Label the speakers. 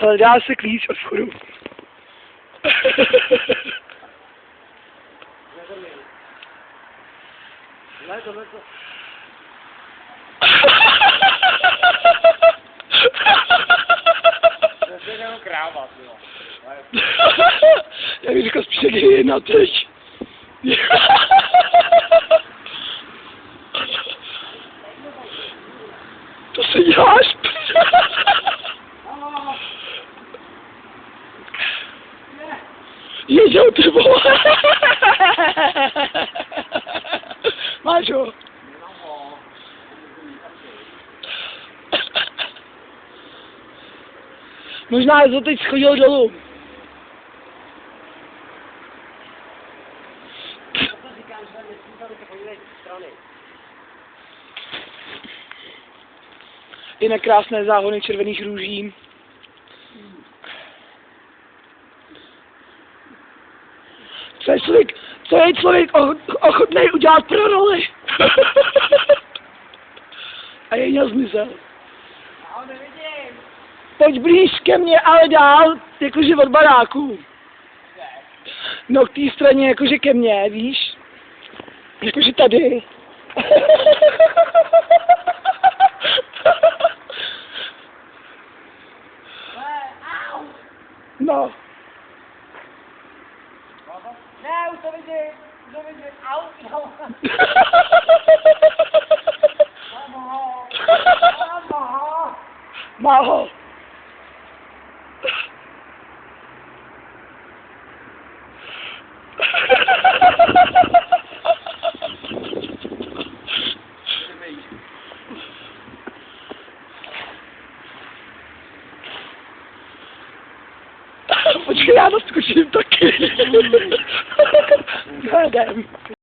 Speaker 1: Hledá se klíč od vchodu.
Speaker 2: To je jenom kráva, jo.
Speaker 1: Já bych řekl spíš, jak je jedna teď. To se děláš? Jeďou, ty vole. Máš ho? Možná je to teď schodil dolů. I na krásné záhony červených růží. Co je člověk ochotný udělat pro roli? A je měl zmizel. Pojď blíž ke mně, ale dál, jakože od baráku. No k té straně, jakože ke mně, víš? Jakože tady. No.
Speaker 2: Ne, už to vidím, au, au.
Speaker 1: Má ho. Počkej, já naskočím taky. Jdem.